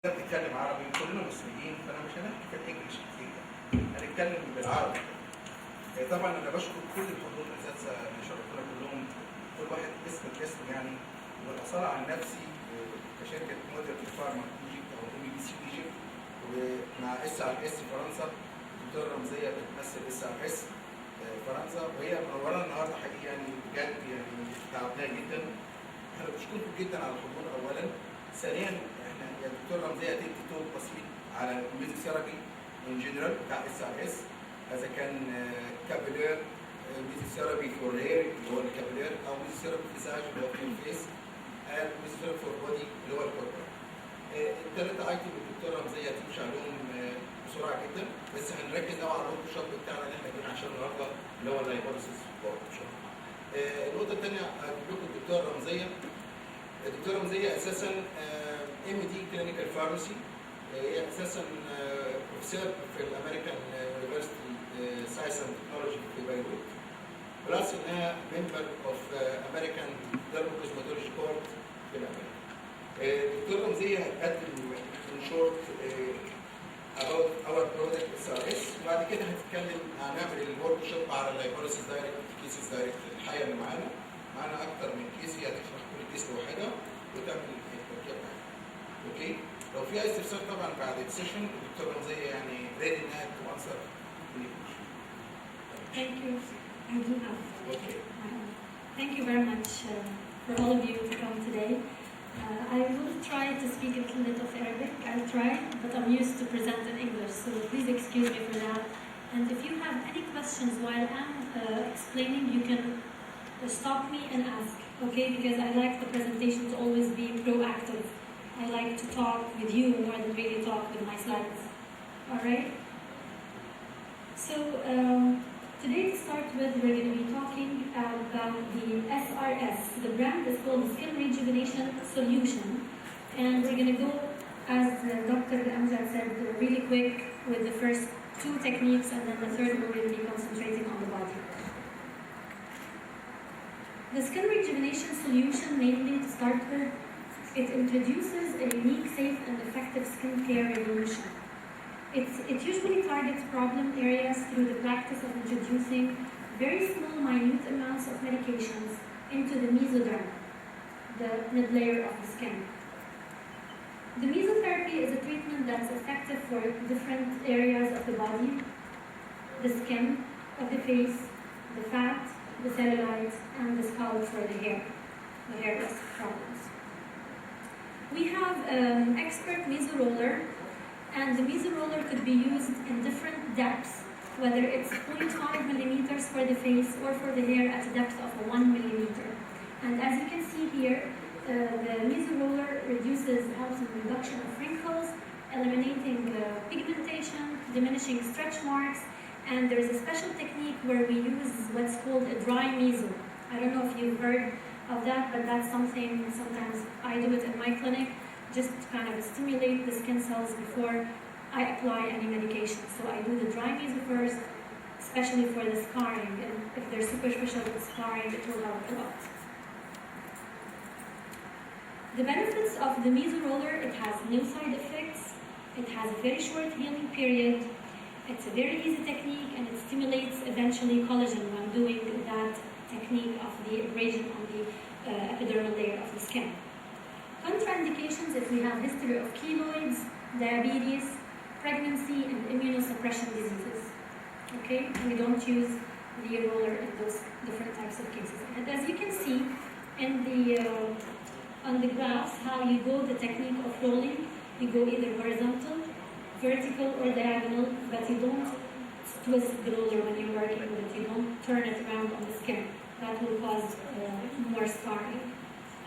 بتتكلم عربي كلنا مصريين، فانا مش هنحكي في الانجليش كتير، هنتكلم بالعربي. طبعا انا بشكر كل الحضور الاساتذه اللي شرفونا كلهم، كل واحد اسم يعني. والاصاله عن نفسي كشركه موديل فارما ايجيبت او ام بي سي ايجيبت، ومع اس ار اس فرنسا، الدكتوره رمزيه بتمثل اس ار اس فرنسا، وهي منورانا النهارده حقيقي يعني بجد يعني تعبناها جدا. احنا بنشكركم جدا على الحضور اولا. ثانيا احنا يا دكتور رمزيه هتدي توك بسيط على الميزوثيرابي ان جنرال بتاع اس ار اس، اذا كان كابيلير ميزوثيرابي فور هير اللي هو الكابيلير، او ميزوثيرابي فيساج اللي هو في الفيس، او ميزوثيرابي فور بودي اللي هو الكوربر. الثلاثه ايتم الدكتور رمزيه هتمشي عليهم بسرعه جدا، بس هنركز قوي على الورك شوب بتاعنا اللي احنا جايين عشان النهارده اللي هو اللايبوليسيس ورك شوب. النقطه الثانيه هجيب لكم الدكتور رمزيه. الدكتوره رمزيه اساسا ام دي كلينيكال فارماسي، هي اساسا بروفيسور في الامريكان يونيفرستي ساينس اند تكنولوجي في بيروت، بلس انها ممبر اوف امريكان ديرموكوزماتولوجي كورت في الامريكا. الدكتوره رمزيه هتقدم ان شورت about our product SRS، وبعد كده هتتكلم هنعمل الورك شوب على اللايبوليسيس دايركت كيسز دايركت الحقيقه اللي معانا اكتر من كيس، هي هتشرح كل كيس لوحدها وتعمل التركيب معاها. اوكي؟ لو في اي استفسار طبعا بعد السيشن الدكتوره رمزيه يعني ريدي انها تنسر. Thank you. I do have. Okay. Thank you very much for all of you to come today. I will try to speak a little bit of Arabic. I'll try, but I'm used to present in English, so please excuse me for that. And if you have any questions while I'm explaining, you can stop me and ask, okay? Because I like the presentation to always be proactive. I like to talk with you more than really talk with my slides. All right? So today to start with, we're going to be talking about the SRS. The brand is called Skin Rejuvenation Solution. And we're going to go, as Dr. Amjad said, really quick with the first two techniques, and then the third we're going to be concentrating on the body. The Skin Rejuvenation Solution, mainly to start with, it introduces a unique, safe, and effective skincare revolution. It usually targets problem areas through the practice of introducing very small, minute amounts of medications into the mesoderm, the mid-layer of the skin. The mesotherapy is a treatment that's effective for different areas of the body, the skin of the face, the fat, the cellulite, and the scalp for the hair loss problems. We have expert meso roller, and the meso roller could be used in different depths, whether it's 0.5 millimeters for the face or for the hair at a depth of 1 millimeter. And as you can see here, the meso roller helps in reduction of wrinkles, eliminating pigmentation, diminishing stretch marks, and there's a special technique where we use what's called a dry meso. I don't know if you've heard of that, but that's something sometimes I do it in my clinic, just to kind of stimulate the skin cells before I apply any medication. So I do the dry meso first, especially for the scarring, and if there's superficial scarring, it will help a lot. The benefits of the meso roller: it has no side effects, it has a very short healing period, it's a very easy technique, and it stimulates eventually collagen when doing that technique of the abrasion on the epidermal layer of the skin. Contraindications: if we have history of keloids, diabetes, pregnancy, and immunosuppression diseases. Okay, we don't use the roller in those different types of cases. And as you can see in the on the graphs, how you go the technique of rolling, you go either horizontal, vertical, or diagonal, but you don't twist the roller when you're working with it. You don't turn it around on the skin. That will cause more scarring.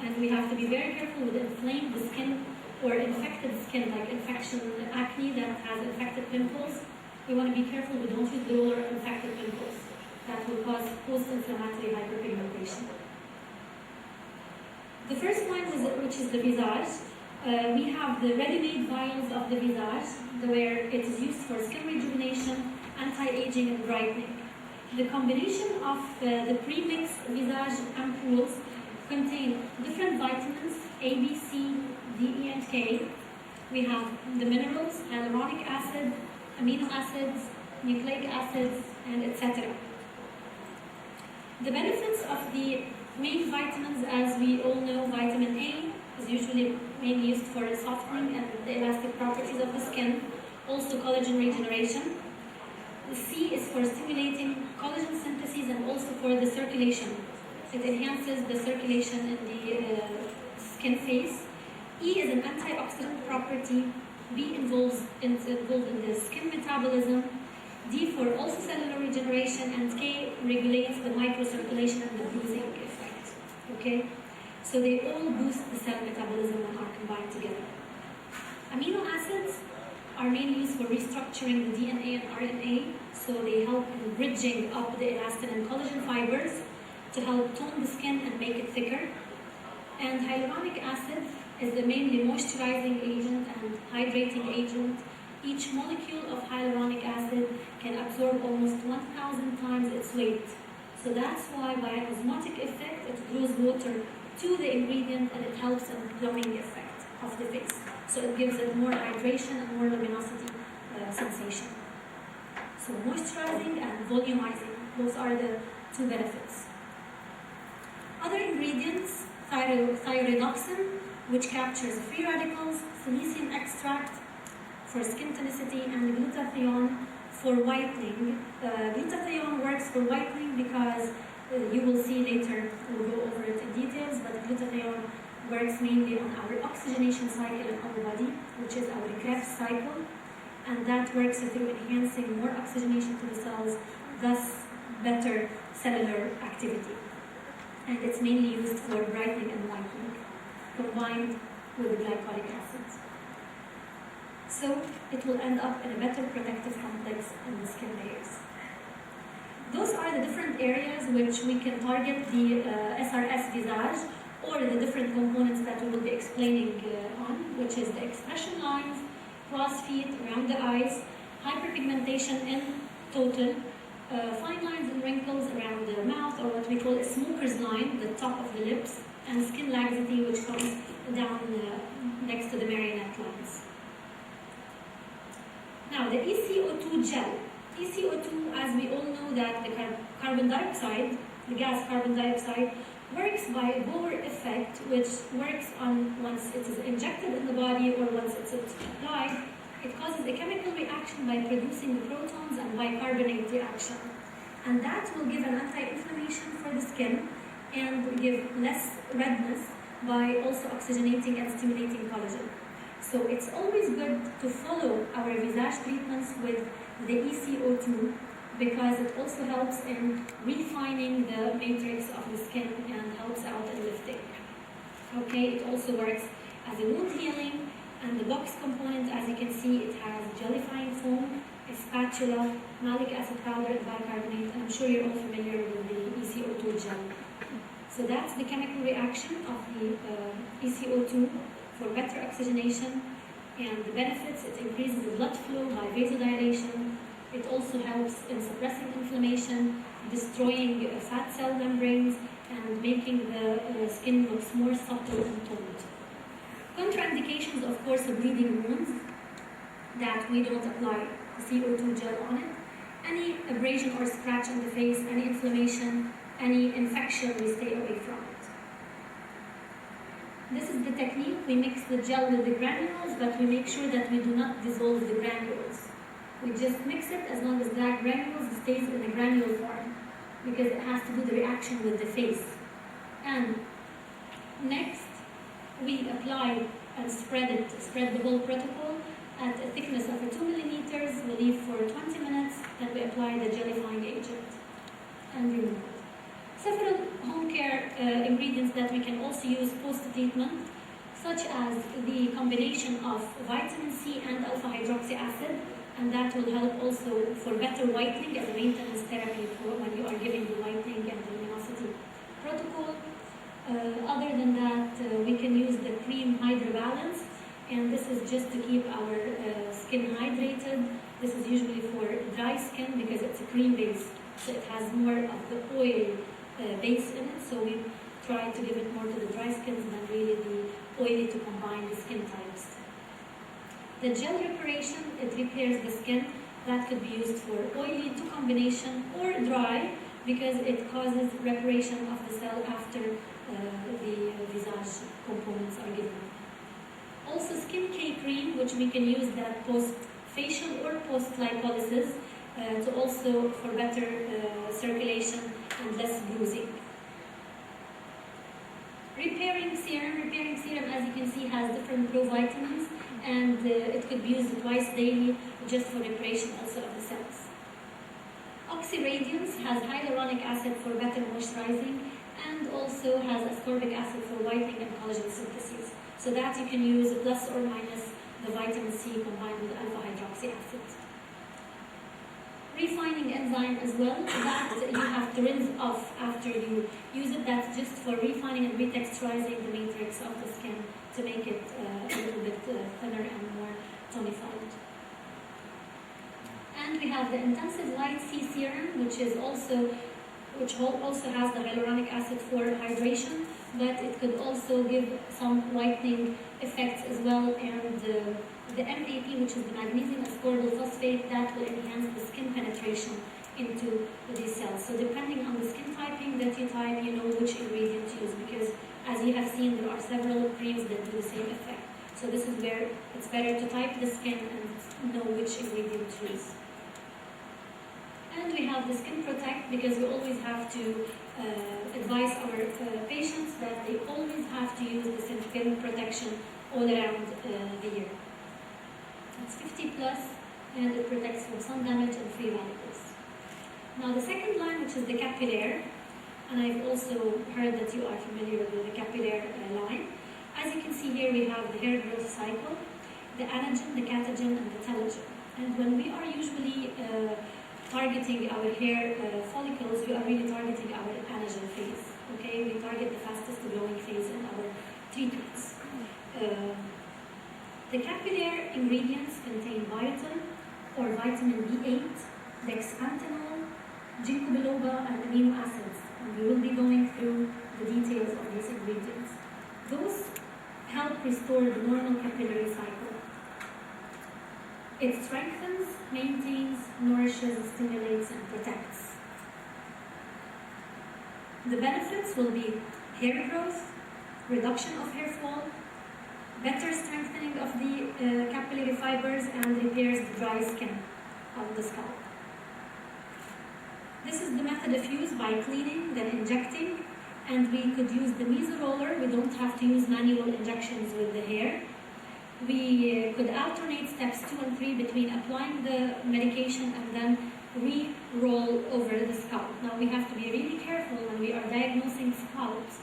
And we have to be very careful with inflamed skin or infected skin, like infection acne that has infected pimples. We want to be careful we don't use the roller on infected pimples. That will cause post-inflammatory hyperpigmentation. The first one, which is the visage. We have the ready-made vials of the visage, where it is used for skin rejuvenation, anti-aging, and brightening. The combination of the pre-mixed visage ampoules contain different vitamins A, B, C, D, E, and K, we have the minerals, hyaluronic acid, amino acids, nucleic acids, and etc. The benefits of the main vitamins, as we all know, vitamin A is usually mainly used for softening and the elastic properties of the skin, also collagen regeneration. The C is for stimulating collagen synthesis and also for the circulation. It enhances the circulation in the skin phase. E is an antioxidant property. B involved in the skin metabolism. D for also cellular regeneration, and K regulates the microcirculation and the bruising effect. Okay, so they all boost the cell metabolism and are combined together. Amino acids are mainly used for restructuring the DNA and RNA, so they help in bridging up the elastin and collagen fibers to help tone the skin and make it thicker. And hyaluronic acid is the mainly moisturizing agent and hydrating agent. Each molecule of hyaluronic acid can absorb almost 1,000 times its weight. So that's why by an osmotic effect, it draws water to the ingredient and it helps in the plumbing effect of the face. So it gives it more hydration and more luminosity sensation. So moisturizing and volumizing, those are the two benefits. Other ingredients, thyroidoxin, which captures free radicals, silicium extract for skin tonicity, and glutathione for whitening. Glutathione works for whitening because you will see later, we'll go over it in details, but glutathione works mainly on our oxygenation cycle in our body, which is our Krebs cycle, and that works through enhancing more oxygenation to the cells, thus better cellular activity. And it's mainly used for brightening and whitening, combined with the glycolic acids. So it will end up in a better protective complex in the skin layers. Those are the different areas which we can target the SRS visage, or the different components that we will be explaining on, which is the expression lines, crow's feet around the eyes, hyperpigmentation in total, fine lines and wrinkles around the mouth, or what we call a smoker's line, the top of the lips, and skin laxity, which comes down next to the marionette lines. Now, the ECO2 gel. ECO2, as we all know, that the carbon dioxide, the gas carbon dioxide, works by a Bohr effect, which works on once it is injected in the body or once it's applied. It causes a chemical reaction by producing the protons and bicarbonate reaction. And that will give an anti-inflammation for the skin and give less redness by also oxygenating and stimulating collagen. So it's always good to follow our visage treatments with the ECO2 because it also helps in refining the matrix of the skin and helps out in lifting. Okay, it also works as a wound healing, and the box component, as you can see, it has gellifying foam, a spatula, malic acid powder, and bicarbonate. I'm sure you're all familiar with the ECO2 gel. So that's the chemical reaction of the ECO2 for better oxygenation, and the benefits: it increases the blood flow by vasodilation. It also helps in suppressing inflammation, destroying fat cell membranes, and making the skin looks more subtle and toned. Contraindications, of course, are bleeding wounds that we don't apply the CO2 gel on it. Any abrasion or scratch on the face, any inflammation, any infection, we stay away from it. This is the technique. We mix the gel with the granules, but we make sure that we do not dissolve the granules. We just mix it as long as that granules stays in the granule form, because it has to do the reaction with the face. And next, we apply and spread the whole protocol at a thickness of 2 millimeters. We leave for 20 minutes, then we apply the gellifying agent and remove it. Several home care ingredients that we can also use post-treatment, such as the combination of vitamin C and alpha-hydroxy acid, and that will help also for better whitening as a maintenance therapy for when you are giving the whitening and the luminosity protocol. Other than that, we can use the cream Hydrobalance, and this is just to keep our skin hydrated. This is usually for dry skin because it's a cream base, so it has more of the oil base in it, so we try to give it more to the dry skins than really the oily to combine the skin types. The gel reparation, it repairs the skin. That could be used for oily to combination or dry because it causes reparation of the cell after the visage components are given. Also skin care cream, which we can use that post-facial or post-lipolysis to also for better circulation and less bruising. Repairing serum, as you can see, has different provitamins, and it could be used twice daily just for reparation also of the cells. Oxyradiance has hyaluronic acid for better moisturizing and also has ascorbic acid for whitening and collagen synthesis. So that you can use plus or minus the vitamin C combined with alpha hydroxy acid. Refining enzyme as well, that you have to rinse off after you use it. That's just for refining and retexturizing the matrix of the skin to make it a little bit thinner and more tonified. And we have the intensive light C serum, which also has the hyaluronic acid for hydration, but it could also give some whitening effects as well, and the MAP, which is the magnesium ascorbyl phosphate, that will enhance the skin penetration into these cells. So depending on the skin typing that you type, you know which ingredient to use, because as you have seen, there are several creams that do the same effect. So this is where it's better to type the skin and know which ingredient to use. And we have the Skin Protect, because we always have to advise our patients that they always have to use the skin protection all around the year. It's 50 plus, and it protects from sun damage and free radicals. Now the second line, which is the capillary, and I've also heard that you are familiar with the capillary line. As you can see here, we have the hair growth cycle, the anagen, the catagen, and the telogen. And when we are usually targeting our hair follicles, we are really targeting our anagen phase. Okay, we target the fastest growing phase in our treatments. The capillary ingredients contain biotin or vitamin B8, dexantinol, ginkgo biloba, and amino acids. And we will be going through the details of these ingredients. Those help restore the normal capillary cycle. It strengthens, maintains, nourishes, stimulates, and protects. The benefits will be hair growth, reduction of hair fall, better strengthening of the capillary fibers, and repairs the dry skin of the scalp. This is the method of use by cleaning, then injecting, and we could use the meso roller. We don't have to use manual injections with the hair. We could alternate steps 2 and 3 between applying the medication and then re-roll over the scalp. Now we have to be really careful when we are diagnosing scalps,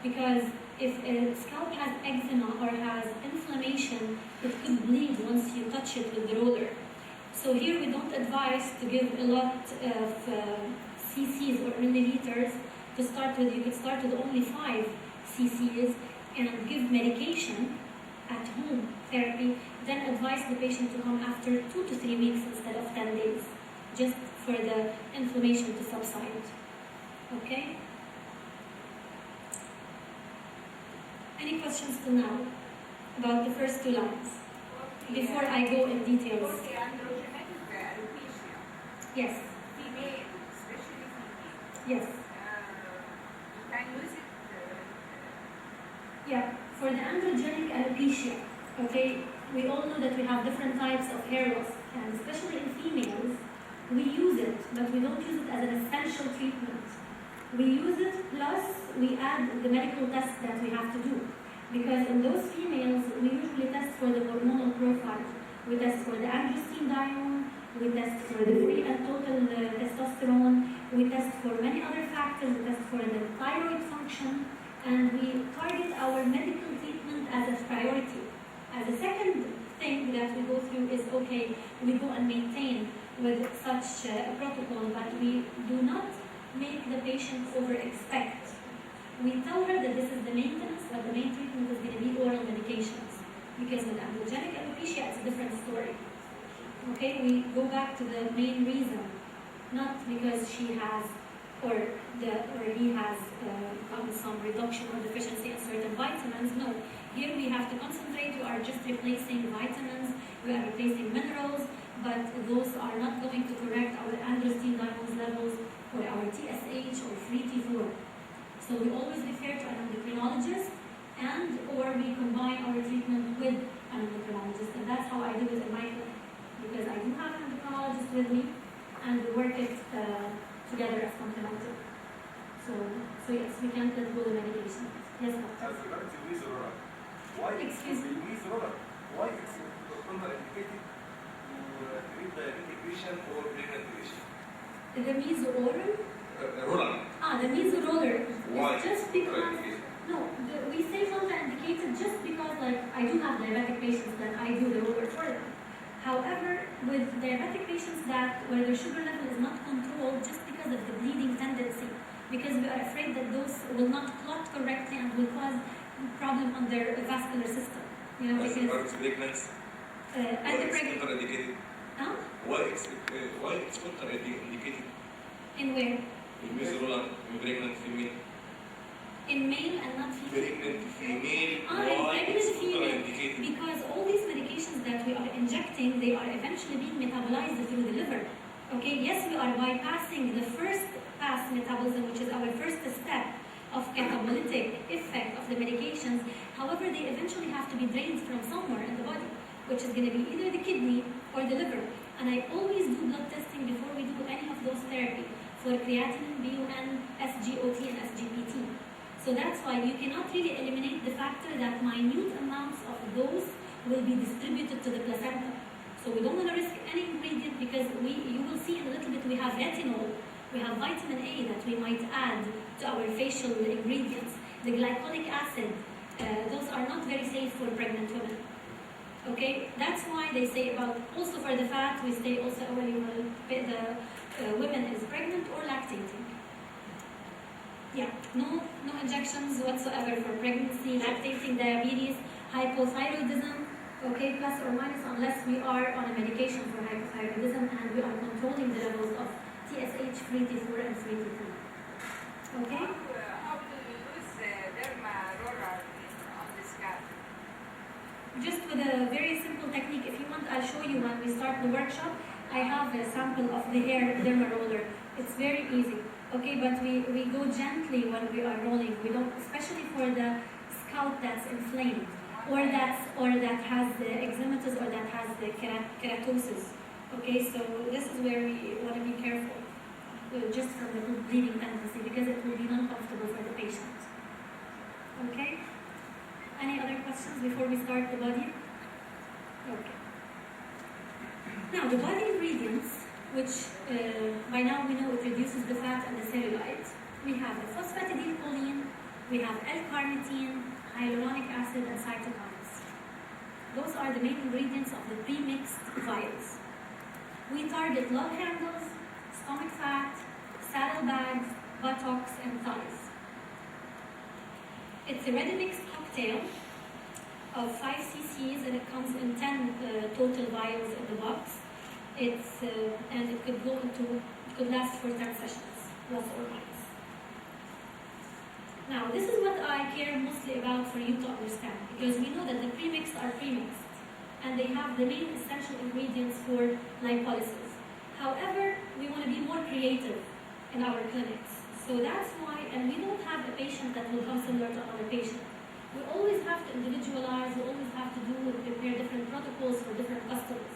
because if a scalp has eczema or has inflammation, it could bleed once you touch it with the roller. So here we don't advise to give a lot of cc's or milliliters to start with. You could start with only 5 cc's and give medication at home therapy, then advise the patient to come after 2 to 3 weeks instead of 10 days, just for the inflammation to subside. Okay? Any questions till now about the first 2 lines? Before I go in details. For the androgenic alopecia. Yes. Female, especially female. Yes. You can use it. Yeah. For the androgenic alopecia, okay, we all know that we have different types of hair loss, and especially in females, we use it, but we don't use it as an essential treatment. We use it plus we add the medical test that we have to do. Because in those females, we usually test for the hormonal profile. We test for the androstenedione, we test for the free and total testosterone, we test for many other factors, we test for the thyroid function, and we target our medical treatment as a priority. As a second thing that we go through is, okay, we go and maintain with such a protocol, but we do not make the patient over-expect. We tell her that this is the maintenance, but the main treatment is going to be oral medications. Because with androgenic alopecia, it's a different story. Okay, we go back to the main reason, not because she has or he has gotten some reduction or deficiency in certain vitamins. No, Here we have to concentrate, we are just replacing vitamins, we are replacing minerals, but those are not going to correct our androstenedione levels or our TSH or free T4. So we always refer to an endocrinologist and or we combine our treatment with an endocrinologist, and that's how I do it in my clinic, because I do have an endocrinologist with me and we work it together as complementary. So yes, we can control the medication. Yes, doctor. As regards to mesothelioma, why Excuse me? mesothelioma? Why it's contraindicated to treat diabetic patient or pregnant patient? The meso-oral? Roller. The meso-roller. Why? It's just because, Contraindicated. no, we say contraindicated just because, like, I do have diabetic patients that I do the roller for them. However, with diabetic patients where their sugar level is not controlled just because of the bleeding tendency, because we are afraid that those will not clot correctly and will cause problem on their vascular system. You know, As because regards to pregnancy, and why the it's pregnant. contraindicated? Huh? Why it's contraindicated? In where? In mesothelioma, in pregnant female. In male and not female. Pregnant female, In why pregnant it's female, contraindicated? because all these medications that we are injecting, they are eventually being metabolized through the liver. Okay, yes, we are bypassing the first pass metabolism, which is our first step of catabolistic effect of the medications. However, they eventually have to be drained from somewhere in the body, which is going to be either the kidney or the liver. And I always do blood testing before we do any of those therapy for creatinine, BUN, SGOT, and SGPT. So that's why you cannot really eliminate the factor that minute amounts of those will be distributed to the placenta. So we don't want to risk any ingredient because you will see in a little bit we have retinol, we have vitamin A that we might add to our facial ingredients. The glycolic acid, those are not very safe for pregnant women. Okay, that's why they say about, also for the fat, we say also when the women is pregnant or lactating. Yeah, no injections whatsoever for pregnancy, lactating, diabetes, hypothyroidism, okay, plus or minus, unless we are on a medication for hypothyroidism and we are controlling the levels of TSH, free T4, and free T3. Okay? How do you use derma roller on the scalp? Just with a very simple technique. If you want, I'll show you when we start the workshop. I have a sample of the hair derma roller. It's very easy. Okay, but we go gently when we are rolling. We don't, especially for the scalp that's inflamed, or that has the eczematous, or that has the keratosis. Okay, so this is where we want to be careful, just from the bleeding tendency, because it will be uncomfortable for the patient. Okay. Any other questions before we start the body? Okay. Now, the body ingredients, which by now we know it reduces the fat and the cellulite. We have the phosphatidylcholine, we have L-carnitine, hyaluronic acid, and cytokines. Those are the main ingredients of the pre-mixed vials. We target love handles, stomach fat, saddlebags, buttocks, and thighs. It's a ready-mixed cocktail of 5 cc's, and it comes in 10 total vials in the box. And it could last for 10 sessions, plus or minus. Now, this is what I care mostly about for you to understand, because we know that the premixed are premixed, and they have the main essential ingredients for lipolysis. However, we want to be more creative in our clinics. So that's why, and we don't have a patient that will come similar to another patient. We always have to individualize, we always have to prepare different protocols for different customers.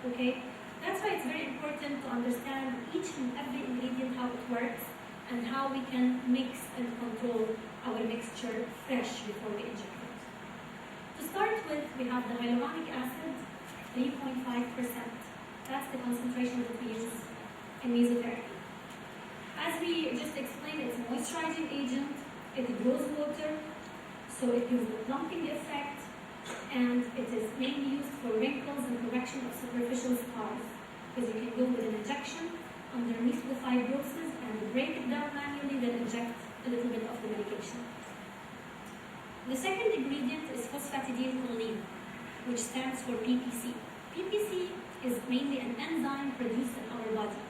Okay? That's why it's very important to understand each and every ingredient, how it works, and how we can mix and control our mixture fresh before we inject it. To start with, we have the hyaluronic acid, 3.5%. That's the concentration that we use in mesotherapy. As we just explained, it's a moisturizing agent, it grows water, so it gives the plumping effect, and it is mainly used for wrinkles and correction of superficial scars, because you can go with an injection underneath the fibrosis and break it down manually, then inject a little bit of the medication. The second ingredient is phosphatidylcholine, which stands for PPC. PPC is mainly an enzyme produced in our body,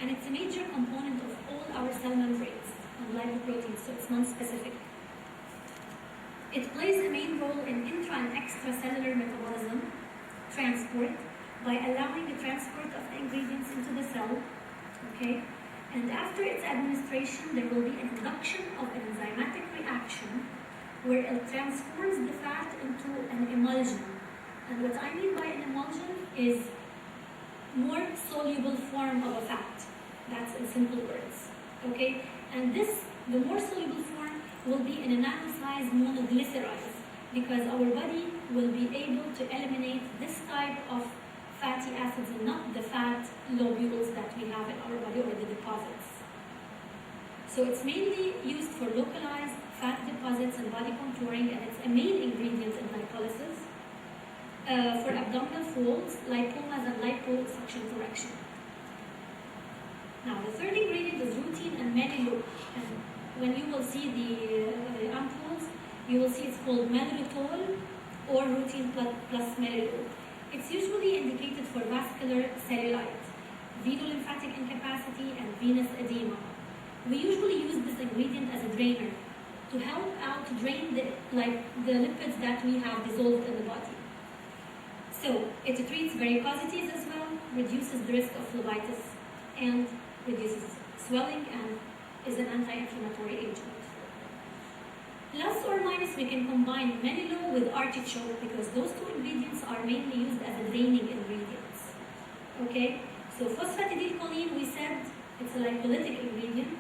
and it's a major component of all our cell membranes and lipoproteins, so it's non-specific. It plays a main role in intra and extracellular metabolism transport by allowing the transport of the ingredients into the cell, okay? And after its administration, there will be an induction of an enzymatic reaction where it transforms the fat into an emulsion. And what I mean by an emulsion is more soluble form of a fat. That's in simple words, okay? And this, the more soluble form, will be in a nano-sized monoglyceride because our body will be able to eliminate this type of fatty acids and not the fat lobules that we have in our body or the deposits. So it's mainly used for localized fat deposits and body contouring, and it's a main ingredient in lipolysis. For abdominal folds, lipomas and liposuction correction. Now the third ingredient is rutin and maloleuc. And when you will see the ampoules, you will see it's called malolitol or rutin plus maloleuc. It's usually indicated for vascular cellulite, venolymphatic incapacity, and venous edema. We usually use this ingredient as a drainer to help out drain the lipids that we have dissolved in the body. So it treats varicosities as well, reduces the risk of phlebitis, and reduces swelling, and is an anti-inflammatory agent. Plus or minus, we can combine maloleuc with artichoke because those two ingredients are mainly used as a draining ingredients. Okay, so phosphatidylcholine, we said it's a lipolytic ingredient,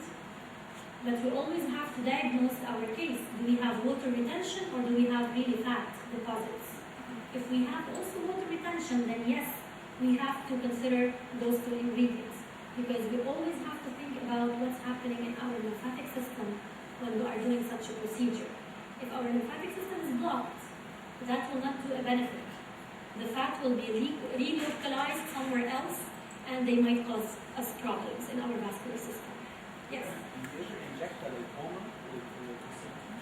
but we always have to diagnose our case. Do we have water retention or do we have really fat deposits? If we have also water retention, then yes, we have to consider those two ingredients because we always have to think about what's happening in our lymphatic system when we are doing such a procedure. If our lymphatic system is blocked, that will not do a benefit. The fat will be relocalized somewhere else, and they might cause us problems in our vascular system. Yes? Do you inject a lipoma with Sultan?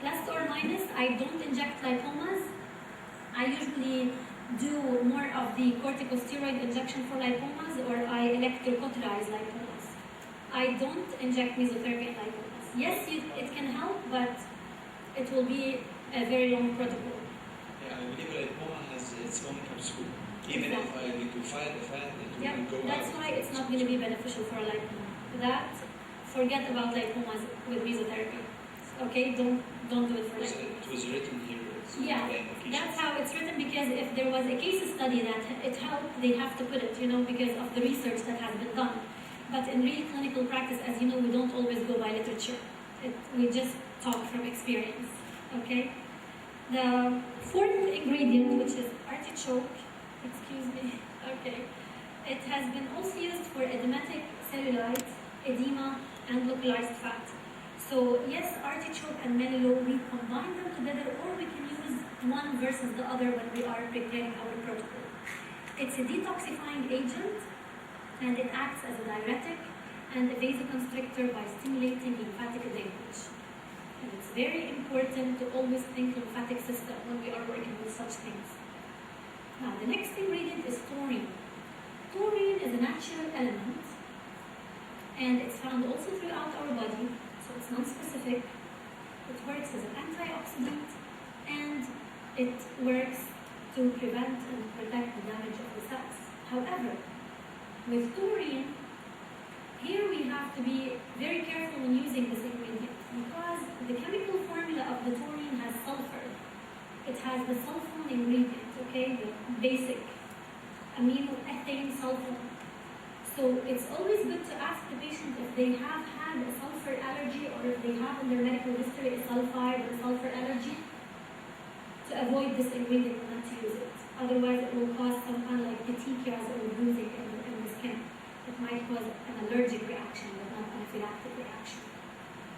Plus or minus, I don't inject lipomas. I usually do more of the corticosteroid injection for lipomas, or I electrocauterize lipomas. I don't inject mesotherapy in lipomas. Yes, it can help, but it will be a very long protocol. Yeah, I believe a lipoma has its own capsule. Even if I liquefy the fat, it will go out. That's why it's not going to be beneficial for a lipoma. Forget about lipomas with mesotherapy. Okay, don't do it for lipoma. It was written here. Yeah, that's how it's written because if there was a case study that it helped, they have to put it, because of the research that has been done. But in real clinical practice, as you know, we don't always go by literature. We just talk from experience, okay? The fourth ingredient, which is artichoke, excuse me, okay. It has been also used for edematic cellulite, edema, and localized fat. So yes, artichoke and maloleuc, we combine them together, or we can use one versus the other when we are preparing our protocol. It's a detoxifying agent, and it acts as a diuretic and a vasoconstrictor by stimulating lymphatic drainage. And it's very important to always think lymphatic system when we are working with such things. Now, the next ingredient is taurine. Taurine is a natural element, and it's found also throughout our body, so it's non-specific. It works as an antioxidant, and it works to prevent and protect the damage of the cells. However, with taurine, here we have to be very careful when using this ingredient because the chemical formula of the taurine has sulfur. It has the sulfone ingredient, okay, the basic amino ethane sulfone. So it's always good to ask the patient if they have had a sulfur allergy or if they have in their medical history a sulfide or sulfur allergy to avoid this ingredient and not to use it. Otherwise, it will cause some kind of like petechias or bruising in the skin. It might cause an allergic reaction, but not an anaphylactic reaction.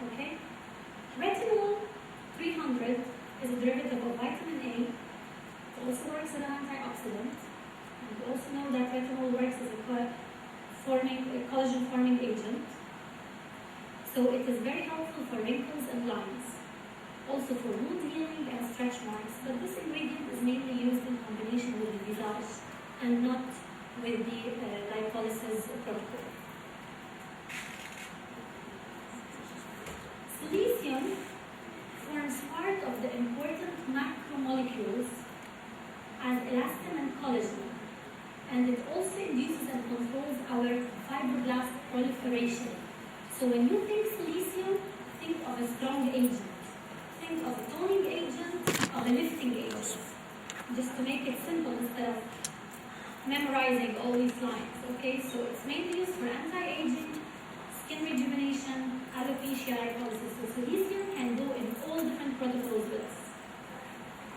Okay? Retinol 300 is a derivative of vitamin A. It also works as an antioxidant. And we also know that retinol works as a collagen-forming agent. So it is very helpful for wrinkles and lines. Also for wound healing and stretch marks, but this ingredient is mainly used in combination with the visage and not with the lipolysis protocol. Silicium molecules as elastin and collagen. And it also induces and controls our fibroblast proliferation. So when you think silicium, think of a strong agent. Think of a toning agent, of a lifting agent. Just to make it simple instead of memorizing all these lines. Okay, so it's mainly used for anti-aging, skin rejuvenation, alopecia, lipolysis. So silicium can go in all different protocols with us.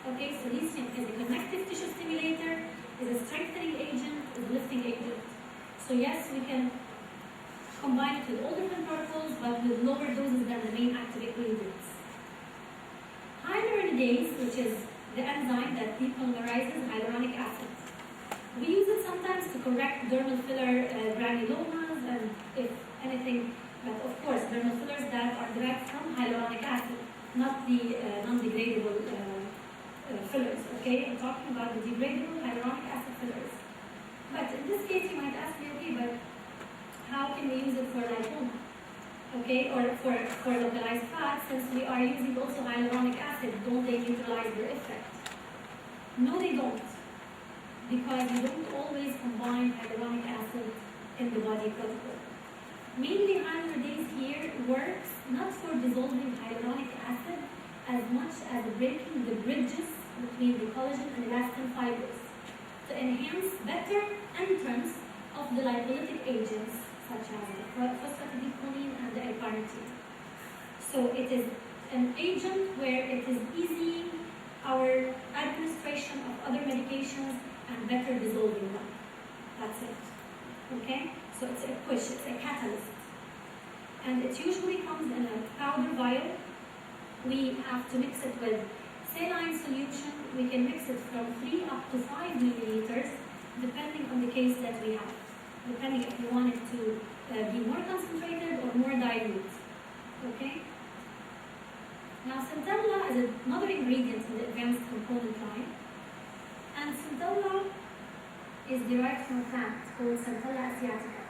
Okay, silicium is a connective tissue stimulator, is a strengthening agent, is a lifting agent. So yes, we can combine it with all different protocols, but with lower doses than the main active ingredients. Hyaluronidase, which is the enzyme that depolymerizes hyaluronic acid. We use it sometimes to correct dermal filler granulomas and if anything, but of course dermal fillers that are derived from hyaluronic acid, not the non-degradable fillers, okay? I'm talking about the degradable hyaluronic acid fillers. But in this case you might ask me, okay, but how can we use it for lipoma? Okay, or for localized fat, since we are using also hyaluronic acid, don't they neutralize their effect? No, they don't. Because you don't always combine hyaluronic acid in the body protocol. Mainly hyaluronidase here works not for dissolving hyaluronic acid as much as breaking the bridges between the collagen and elastin fibers to enhance better entrance of the lipolytic agents such as the phosphatidylcholine and the Carnitine. So it is an agent where it is easing our administration of other medications and better dissolving them. That's it. Okay? So it's a push, it's a catalyst. And it usually comes in a powder vial. We have to mix it with saline solution. We can mix it from 3 up to 5 milliliters, depending on the case that we have. Depending if you want it to be more concentrated or more dilute. Okay? Now, centella is another ingredient in the advanced component line. And centella is derived from a plant called Centella asiatica.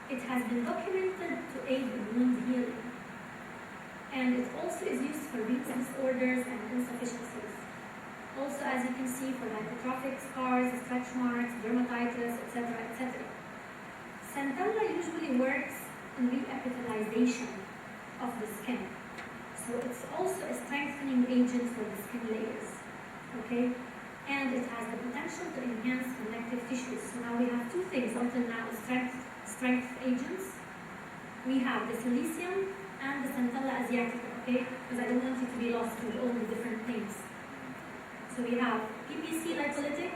It has been documented to aid in wound healing. And it also is used for venous disorders and insufficiencies. Also, as you can see, for hypertrophic scars, stretch marks, dermatitis, etc., etc. Centella usually works in reepithelialization of the skin. So it's also a strengthening agent for the skin layers. Okay? And it has the potential to enhance connective tissues. So now we have 2 things until now, strength agents. We have the silicium and the Centella asiatica, okay? Because I don't want you to be lost with all the different names. So we have PPC lipolytic,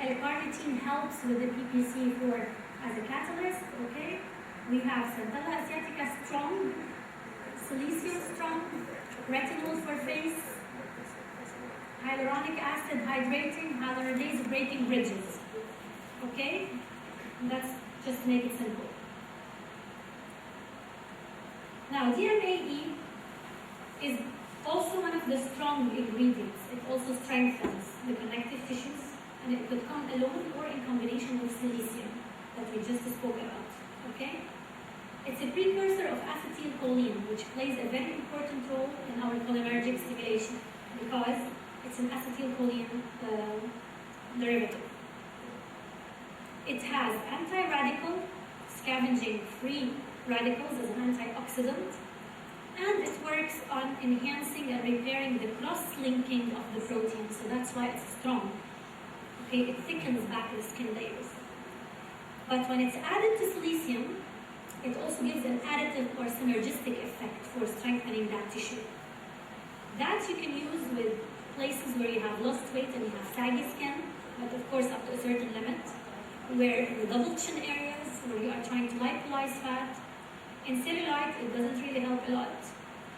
L-carnitine helps with the PPC as a catalyst, okay? We have Centella asiatica strong, silicium strong, retinol for face, hyaluronic acid hydrating, hyaluronidase breaking bridges, okay? And that's just to make it simple. Now, DMAE is also one of the strong ingredients. It also strengthens the connective tissues, and it could come alone or in combination with silicium that we just spoke about, okay? It's a precursor of acetylcholine, which plays a very important role in our cholinergic stimulation because it's an acetylcholine derivative. It has anti-radical, scavenging free radicals as an antioxidant, and it works on enhancing and repairing the cross-linking of the protein, so that's why it's strong. Okay, it thickens back the skin layers. But when it's added to silicium, it also gives an additive or synergistic effect for strengthening that tissue. That you can use with places where you have lost weight and you have saggy skin, but of course up to a certain limit, where in the double chin areas where you are trying to lipolize fat. In cellulite, it doesn't really help a lot,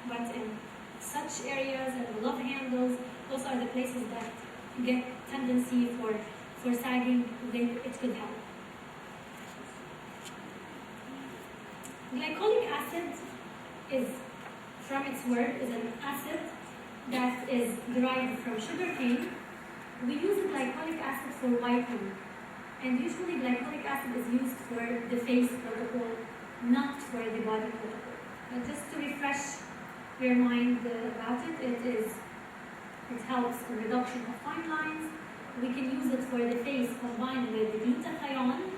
but in such areas and the love handles, those are the places that get tendency for sagging, it could help. Glycolic acid is, from its word, is an acid that is derived from sugar cane. We use glycolic acid for whitening, and usually glycolic acid is used for the face protocol, not for the body protocol. But just to refresh your mind about it, it is It helps in reduction of fine lines. We can use it for the face combined with the glutathione,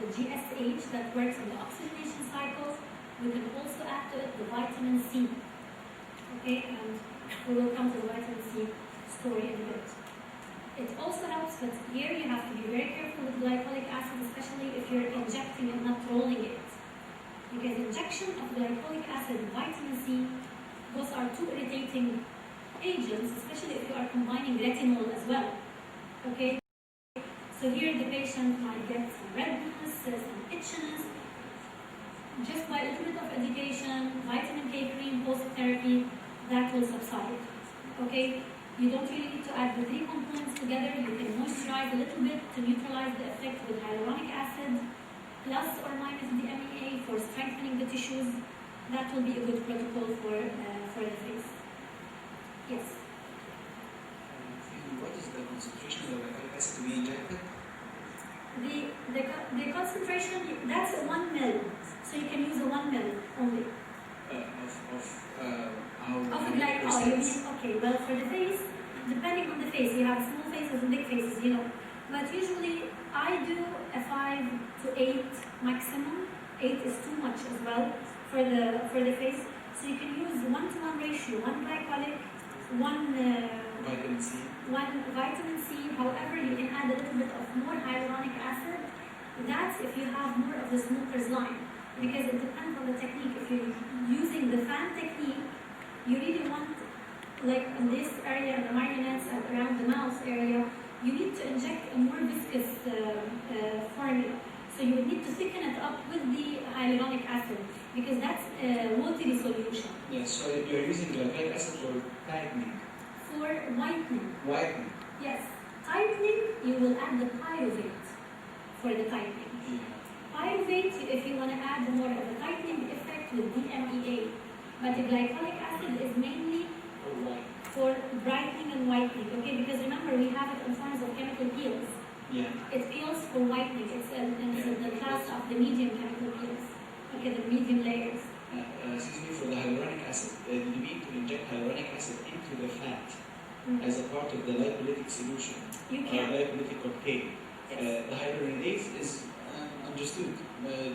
the GSH that works in the oxygenation cycle. We can also add to it the vitamin C. Okay, and we will come to the vitamin C story in a bit. It also helps, but here you have to be very careful with glycolic acid, especially if you're injecting and not rolling it. Because injection of glycolic acid and vitamin C, those are two irritating agents, especially if you are combining retinol as well. Okay? So here the patient might get some redness, some itchiness. Just by a little bit of education, vitamin K cream, post-therapy, that will subside. Okay? You don't really need to add the three components together. You can moisturize a little bit to neutralize the effect with hyaluronic acid, plus or minus the MEA for strengthening the tissues. That will be a good protocol for the face. Yes? What is the concentration of glycolic acid to be injected? The concentration, that's a 1 ml. So you can use a 1 ml only. Of the glycol, you mean, okay, well for the face, depending on the face, you have small faces and big faces, you know. But usually I do a 5 to 8 maximum. 8 is too much as well for the face. So you can use 1-to-1 ratio, 1 glycolic, 1 vitamin C. 1 vitamin C. However, you can add a little bit of more hyaluronic acid. That's if you have more of the smoker's line. Because it depends on the technique. If you're using the fan technique, you really want, like in this area, in the marionettes and around the mouth area, you need to inject a more viscous formula. So you would need to thicken it up with the hyaluronic acid because that's a watery solution. Yes, so you're using glycolic acid for tightening. For whitening. Whitening. Yes. Tightening, you will add the pyruvate for the tightening. Yeah. Pyruvate, if you want to add more of a tightening effect with DMEA. But the glycolic acid is mainly for brightening and whitening, okay? Because remember, we have it in forms of chemical peels. Yeah. It peels for whitening. It's in the class of the medium chemical peels. Okay, the medium layers. Excuse me, for the hyaluronic acid, you need to inject hyaluronic acid into the fat as a part of the lipolytic solution. You Or can. lipolytic cocktail. Yes. The hyaluronidase is understood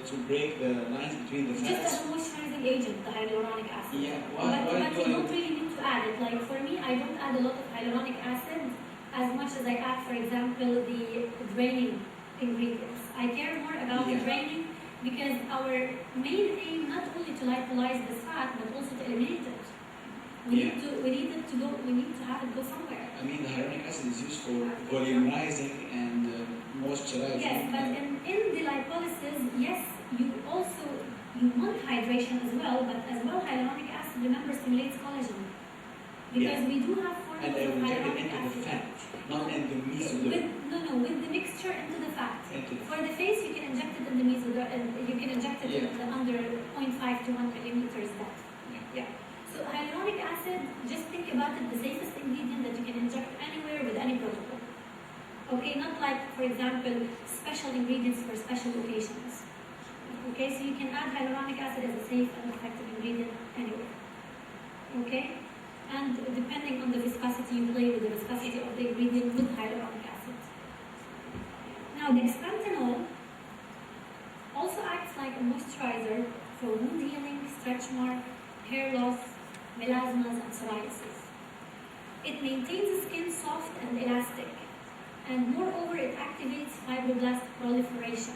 to break the lines between the Just fats. as a moisturizing agent, the hyaluronic acid. Yeah, But you don't really need to add it. Like for me, I don't add a lot of hyaluronic acid as much as I add, for example, the draining ingredients. I care more about the draining because our main aim not only to lipolyze this fat, but also to eliminate it. We need to have it go somewhere. I mean, the hyaluronic acid is used for volumizing and moisturizing. Yes, but in the lipolysis, yes, you want hydration as well, but as well hyaluronic acid, remember, stimulates collagen. Because we do have forms and they of will inject it hyaluronic into the acid. fat, not in the mesoderm. With the mixture into the fat. Into the For the face, you can inject it in the mesoderm, and you can inject it in the under 0.5 to 1 millimeters depth. Yeah. So hyaluronic acid, just think about it, the safest ingredient that you can inject anywhere with any protocol. Okay, not like, for example, special ingredients for special occasions. Okay, so you can add hyaluronic acid as a safe and effective ingredient anywhere. Okay? And depending on the viscosity, you play with the viscosity of the ingredient with hyaluronic acid. Now, the dexpantanol also acts like a moisturizer for wound healing, stretch mark, hair loss, melasmas, and psoriasis. It maintains the skin soft and elastic, and moreover, it activates fibroblast proliferation.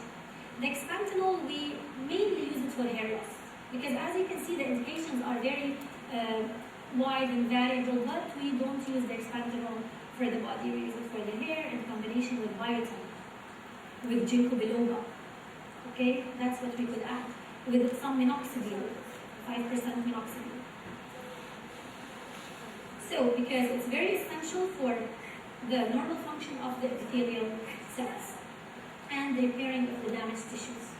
The dexpantanol, we mainly use it for hair loss, because as you can see, the indications are very wide and variable, but we don't use the dexpantanol for the body. We use it for the hair in combination with biotin, with ginkgo biloba. Okay, that's what we could add with some minoxidil, 5% minoxidil. So, because it's very essential for the normal function of the epithelial cells and the repairing of the damaged tissues.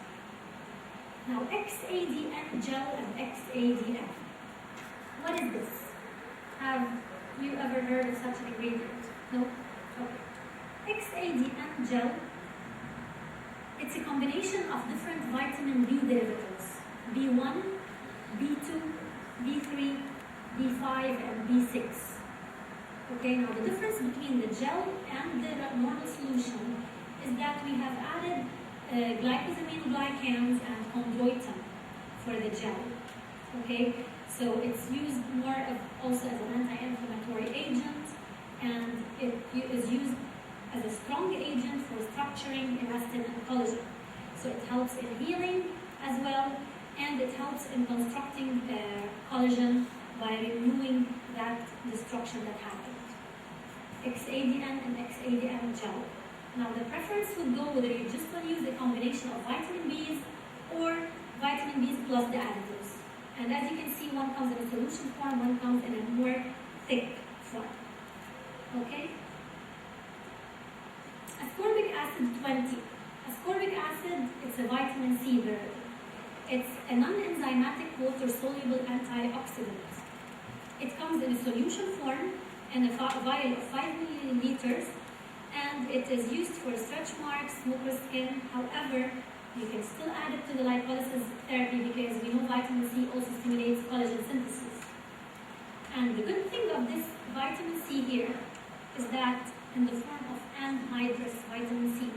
Now, XADN gel and XADN. What is this? Have you ever heard of such an ingredient? No? Okay. XADN gel, it's a combination of different vitamin B derivatives. B1, B2, B3, B5, and B6. Okay, now the difference between the gel and the normal solution is that we have added glycosaminoglycans and chondroitin for the gel. Okay, so it's used more of also as an anti-inflammatory agent, and it is used as a strong agent for structuring elastin and collagen. So it helps in healing as well, and it helps in constructing collagen by removing that destruction that happened. XADN and XADN gel. Now the preference would go whether you just want to use a combination of vitamin Bs or vitamin Bs plus the additives. And as you can see, one comes in a solution form, one comes in a more thick form. Okay? Ascorbic acid 20. Ascorbic acid, it's a vitamin C derivative. It's a non-enzymatic water-soluble antioxidant. It comes in a solution form in a vial of 5 milliliters, and it is used for stretch marks, smoker skin. However, you can still add it to the lipolysis therapy because we know vitamin C also stimulates collagen synthesis. And the good thing of this vitamin C here is that in the form of anhydrous vitamin C.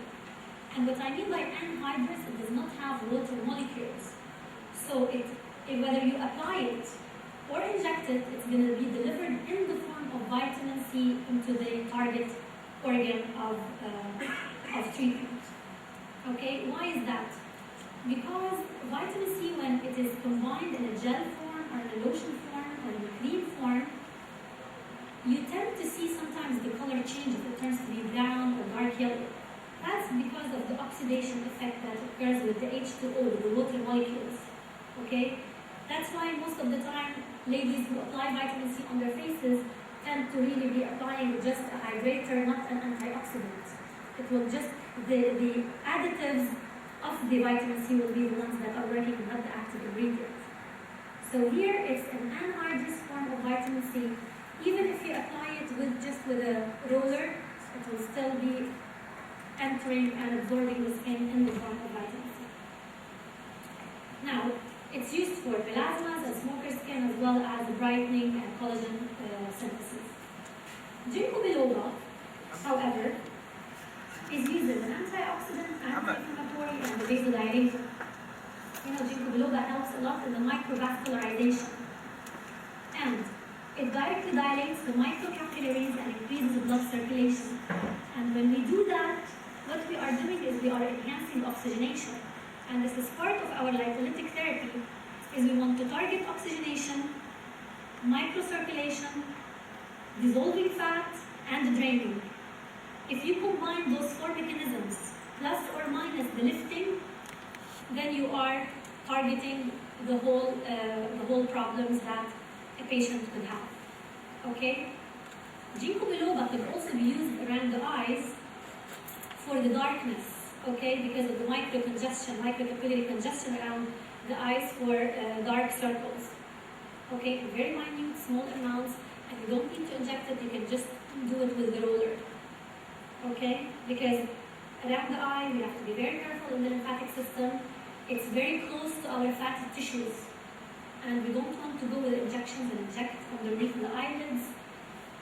And what I mean by anhydrous, it does not have water molecules. So whether you apply it or inject it, it's going to be delivered in the form of vitamin C into the target organ of treatment. Okay, why is that? Because vitamin C, when it is combined in a gel form or in a lotion form or in a cream form, you tend to see sometimes the color changes. It turns to be brown or dark yellow. That's because of the oxidation effect that occurs with the H2O, the water molecules. Okay? That's why most of the time, ladies who apply vitamin C on their faces tend to really be applying just a hydrator, not an antioxidant. It will just, the additives of the vitamin C will be the ones that are working, not the active ingredient. So here it's an anhydrous form of vitamin C. Even if you apply it with a roller, it will still be entering and absorbing the skin in the form of vitamin C. Now, it's used for melasmas and smoker skin as well as brightening and collagen synthesis. Ginkgo biloba, however, is used as an antioxidant, anti-inflammatory, and a vasodilator. You know, ginkgo biloba helps a lot in the microvascularization. And it directly dilates the microcapillaries and increases blood circulation. And when we do that, what we are doing is we are enhancing oxygenation. And this is part of our lipolytic therapy, is we want to target oxygenation, microcirculation, dissolving fat, and draining. If you combine those four mechanisms, plus or minus the lifting, then you are targeting the whole problems that a patient could have. Okay? Ginkgo biloba could also be used around the eyes for the darkness. Okay, because of the microcapillary congestion around the eyes for dark circles. Okay, in very minute, small amounts, and you don't need to inject it, you can just do it with the roller. Okay, because around the eye, we have to be very careful in the lymphatic system. It's very close to our fatty tissues, and we don't want to go with injections and inject underneath the eyelids,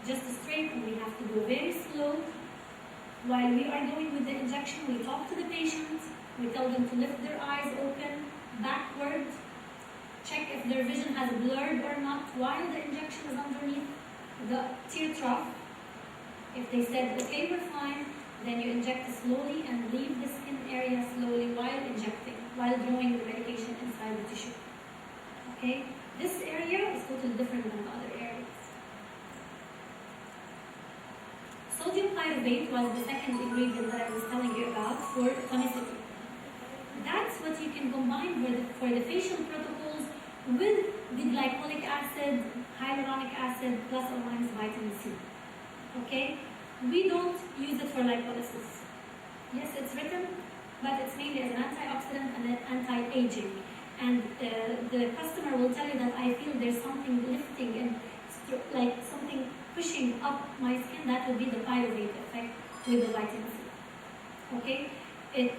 just straight, and we have to go very slow. While we are going with the injection, we talk to the patient, we tell them to lift their eyes open, backward, check if their vision has blurred or not while the injection is underneath the tear trough. If they said, okay, we're fine, then you inject slowly and leave the skin area slowly while injecting, while drawing the medication inside the tissue. Okay? This area is totally different than the other areas. Sodium pyruvate was the second ingredient that I was telling you about for tonicity. That's what you can combine for the facial protocols with the glycolic acid, hyaluronic acid, plus or minus vitamin C. Okay? We don't use it for lipolysis. Yes, it's written, but it's mainly as an antioxidant and anti-aging. And the customer will tell you that I feel there's something lifting and like something pushing up my skin. That would be the pyruvate effect with the vitamin C. Okay? It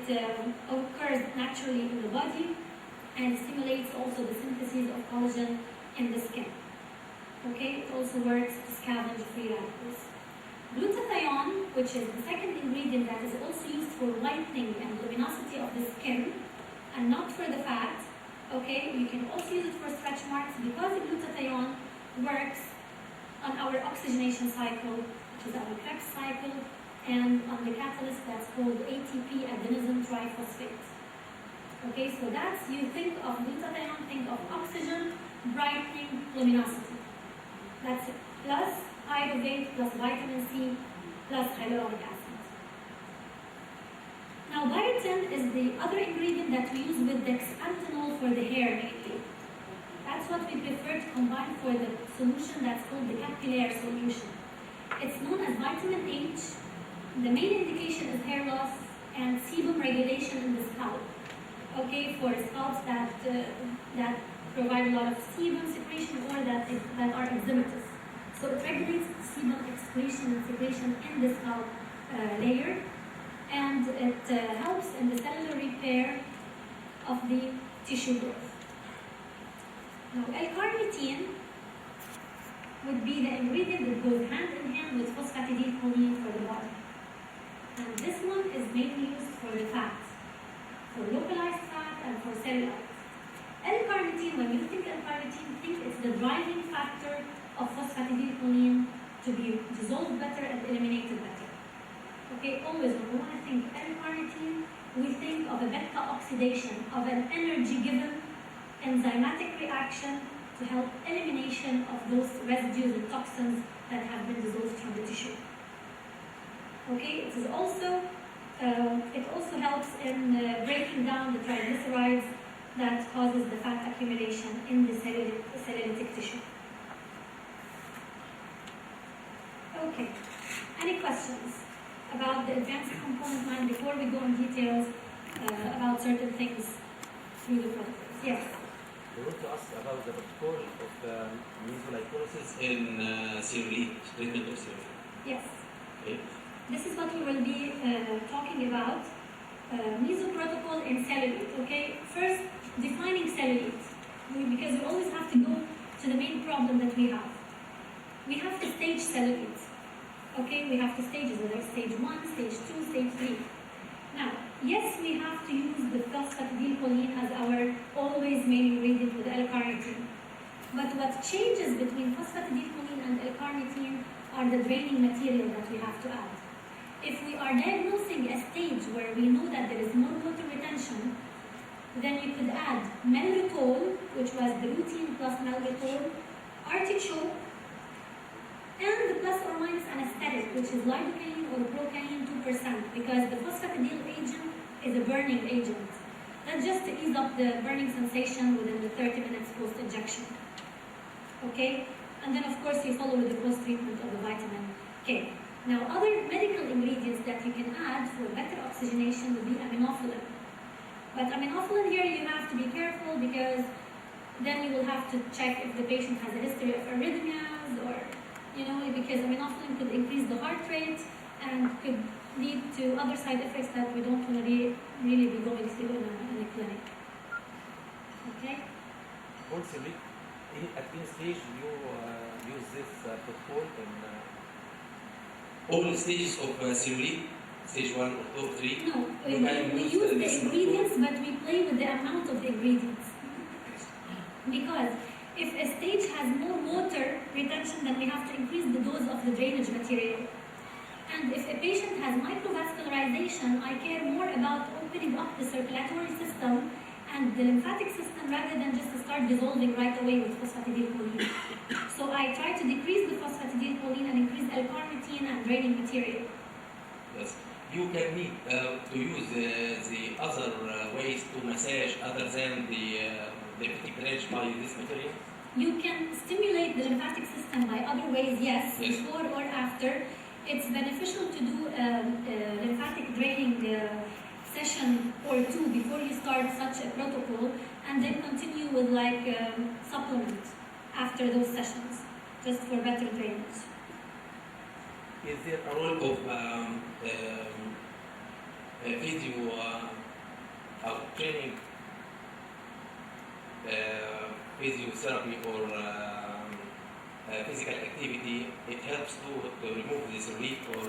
occurs naturally in the body and stimulates also the synthesis of collagen in the skin. Okay? It also works to scavenge free radicals. Glutathione, which is the second ingredient that is also used for whitening and luminosity of the skin, and not for the fat. Okay, you can also use it for stretch marks because glutathione works on our oxygenation cycle, which is our Krebs cycle, and on the catalyst that's called ATP adenosine triphosphate. Okay, so that's, you think of glutathione, think of oxygen, brightening, luminosity. That's it. Plus pyruvate, plus vitamin C, plus hyaluronic acid. Now, biotin is the other ingredient that we use with dexpanthenol for the hair mainly. That's what we prefer to combine for the solution that's called the capillary solution. It's known as vitamin H. The main indication is hair loss and sebum regulation in the scalp. Okay, for scalps that provide a lot of sebum secretion or that are eczematous. So it regulates sebum excretion and secretion in the scalp layer, and it helps in the cellular repair of the tissue growth. Now, L-carnitine would be the ingredient that goes hand in hand with phosphatidylcholine for the body. And this one is mainly used for the fat, for localized fat and for cellulite. L-carnitine, when you think L-carnitine, think it's the driving factor of phosphatidylcholine to be dissolved better and eliminated better. Okay, always when we want to think L-carnitine, we think of a beta oxidation, of an energy-given enzymatic reaction to help elimination of those residues and toxins that have been dissolved from the tissue. Okay, it also helps in breaking down the triglycerides that causes the fat accumulation in the cellulitic tissue. Okay, any questions about the advanced component line before we go in details about certain things through the protocols? Yes? I want to ask about the protocol of mesolipolysis. In cellulite, treatment of cellulite. Yes. Okay. This is what we will be talking about. Meso protocol in cellulite. Okay, first defining cellulite, because we always have to go to the main problem that we have. We have to stage cellulite. Okay, we have to stages, whether it's stage 1, stage 2, stage 3. Now, yes, we have to use the phosphatidylcholine as our always main ingredient with L-carnitine. But what changes between phosphatidylcholine and L-carnitine are the draining material that we have to add. If we are diagnosing a stage where we know that there is more water retention, then you could add melritol, which was the lutein plus melritol, artichoke, and the plus or minus anesthetic, which is lidocaine or procaine 2%, because the phosphatidyl agent is a burning agent. That's just to ease up the burning sensation within the 30 minutes post-injection. Okay? And then, of course, you follow with the post-treatment of the vitamin K. Now, other medical ingredients that you can add for better oxygenation would be aminophylline. But aminophylline here, you have to be careful because then you will have to check if the patient has a history of arrhythmias or, because aminophylline could increase the heart rate and could lead to other side effects that we don't want to really be going through in a clinic. Okay? Also, at any stage you use this protocol in All stages of cellulite, stage 1 or 3. No, we use the ingredients, but we play with the amount of the ingredients. Because if a stage has more water retention, then we have to increase the dose of the drainage material. And if a patient has microvascularization, I care more about opening up the circulatory system and the lymphatic system rather than just to start dissolving right away with phosphatidylcholine. So I try to decrease the phosphatidylcholine and increase L-carnitine and draining material. Yes. You can need to use the other ways to massage other than the lymphatic drainage by this material? You can stimulate the lymphatic system by other ways, yes. Before or after. It's beneficial to do a lymphatic draining session or two before you start such a protocol, and then continue with supplement after those sessions, just for better drainage. Is there a role of physio training, physiotherapy or physical activity, it helps to remove the cellulite or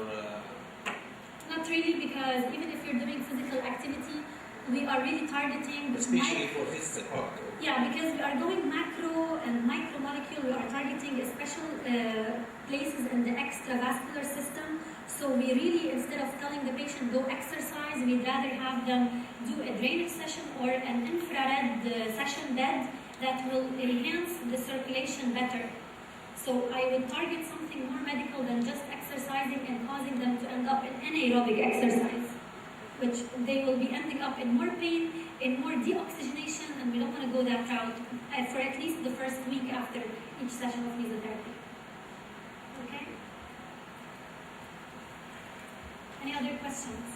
Not really, because even if you're doing physical activity, we are really targeting especially for this part. Yeah, because we are going macro and micromolecule, we are targeting special places in the extravascular system. So we really, instead of telling the patient go exercise, we'd rather have them do a drainage session or an infrared session bed that will enhance the circulation better. So I would target something more medical than just exercising and causing them to end up in anaerobic exercise, which they will be ending up in more pain, in more deoxygenation, and we don't want to go that route for at least the first week after each session of mesotherapy. Okay? Any other questions?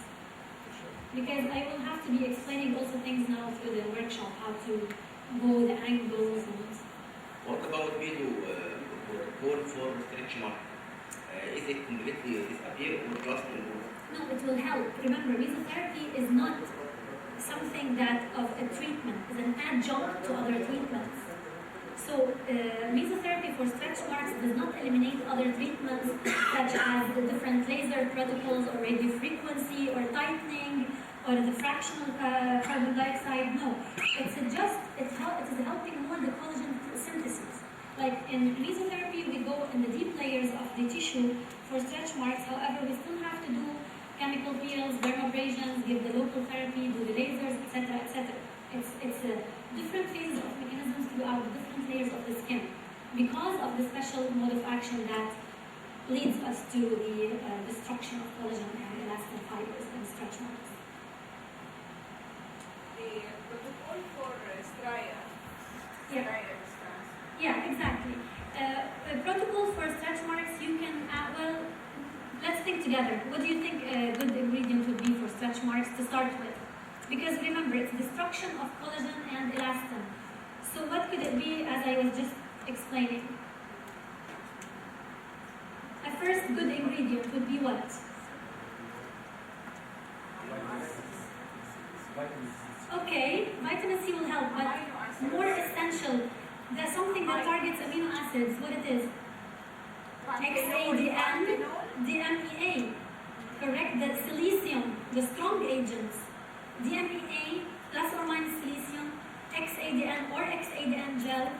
Because I will have to be explaining also things now through the workshop, how to go the angles and... What about video call for stretch mark? Is it completely disappear or just improve? No, it will help. Remember, mesotherapy is not something that of a treatment, it's an adjunct to other treatments. So, mesotherapy for stretch marks does not eliminate other treatments such as the different laser protocols or radiofrequency or tightening or the fractional carbon dioxide. No, it is helping more the collagen synthesis. Like in mesotherapy, we go in the deep layers of the tissue for stretch marks. However, we still have to do chemical peels, dermabrasions, give the local therapy, do the lasers, etc., etc. It's different phases of mechanisms throughout the different layers of the skin because of the special mode of action that leads us to the destruction of collagen and elastin fibers and stretch marks. The protocol for Straya. Yeah. Straya response. Yeah, exactly. A protocol for stretch marks, you can, well, let's think together. What do you think a good ingredient would be for stretch marks to start with? Because remember, it's destruction of collagen and elastin. So what could it be, as I was just explaining? A first good ingredient would be what? Okay, vitamin C will help, but more essential. There's something that targets amino acids. What it is? XADN, DMEA. Correct? The silicium, the strong agents. DMEA plus or minus silicium, XADN or XADN gel,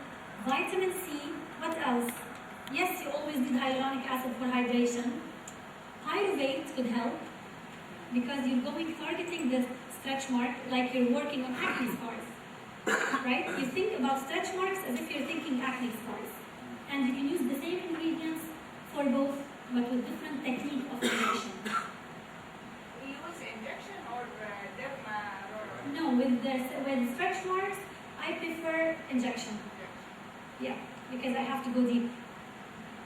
vitamin C. What else? Yes, you always need hyaluronic acid for hydration. Pyruvate could help because you're targeting the stretch mark like you're working on acne scars. Right? You think about stretch marks as if you're thinking acne scars. And you can use the same ingredients for both, but with different technique of injection. We use injection or derma roller? No, with stretch marks, I prefer injection. Yeah, because I have to go deep.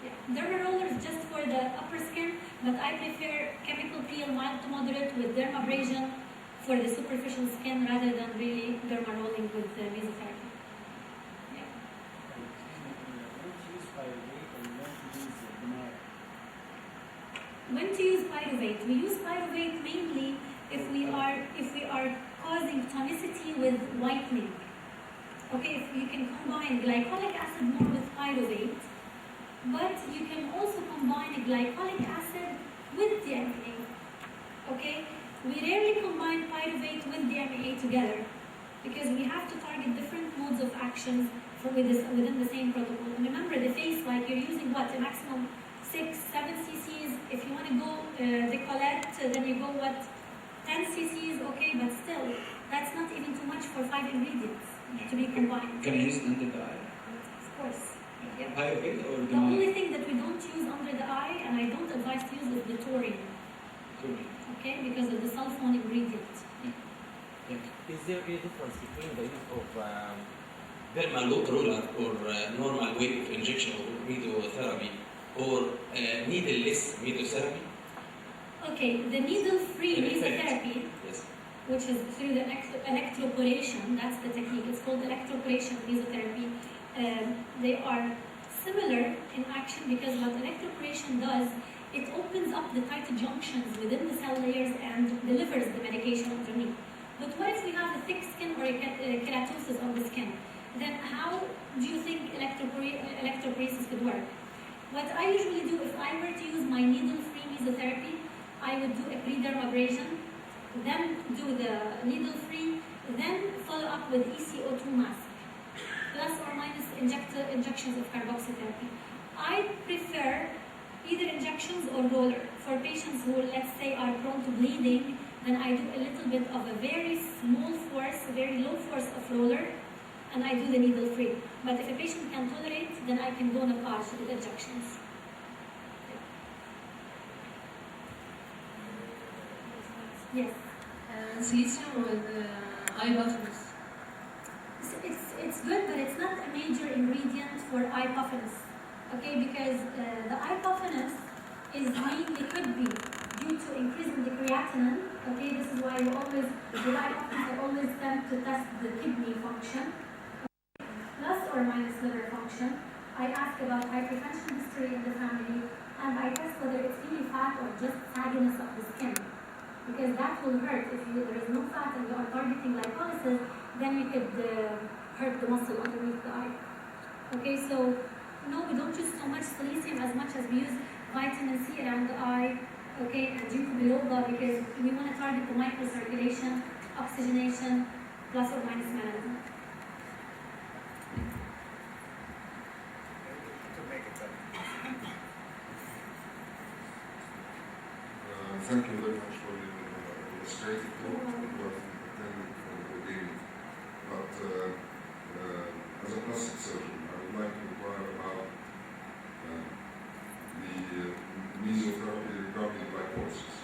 Yeah. Derma roller is just for the upper skin, but I prefer chemical peel, mild to moderate, with dermabrasion for the superficial skin rather than really derma rolling with mesotherapy. Yeah. When to use pyruvate? We use pyruvate mainly if we are causing tonicity with whitening. Okay, if you can combine glycolic acid more with pyruvate, but you can also combine glycolic acid with DMEA. Okay, we rarely combine pyruvate with DMEA together because we have to target different modes of action within the same protocol. And remember, the face, like you're using what, a maximum 6, 7 cc's. If you want to go decollect, then you go what, 10 cc's. Okay, but still, that's not even too much for 5 ingredients to be combined. Can you use it under the eye? Of course. Yeah. Pyruvate or The only thing that we don't use under the eye, and I don't advise to use, is the taurine. Okay, because of the sulfone ingredient. Is there a difference between the use of derma roller or normal way of injection of Medico-therapy or needle-less Medico-therapy? Okay, the needle-free mesotherapy, Yes. which is through the electroporation, that's the technique. It's called electroporation mesotherapy. They are similar in action because what electroporation does, it opens up the tight junctions within the cell layers and delivers the medication underneath. But what if we have a thick skin or a keratosis on the skin? Then how do you think electroporesis could work? What I usually do, if I were to use my needle-free mesotherapy, I would do a pre-dermabrasion, then do the needle-free, then follow up with ECO2 mask, plus or minus injections of carboxy therapy. I prefer either injections or roller. For patients who, let's say, are prone to bleeding, then I do a little bit of a very small force, a very low force of roller, and I do the needle-free. But if a patient can tolerate, then I can go nappage with injections. Yes. Silicium with eye buffers. It's good, but it's not a major ingredient for eye puffiness. Okay, because the eye puffiness is mainly could be due to increasing the creatinine. Okay, this is why you always, with eye puffiness, I always tend to test the kidney function, plus or minus liver function. I ask about hypertension history in the family, and I test whether it's really fat or just sagginess of the skin. Because that will hurt. If there is no fat and you are targeting lipolysis, then you could hurt the muscle underneath the eye. Okay, so no, we don't use so much silicium as much as we use vitamin C around the eye, okay, and ginkgo biloba, because we want to target the microcirculation, oxygenation, plus or minus melanin. To make it better. Thank you very much for your illustrated talk. It was intended for the beginning. But as a plastic surgeon, I would like to inquire about the mesotherapy regarding lipolysis.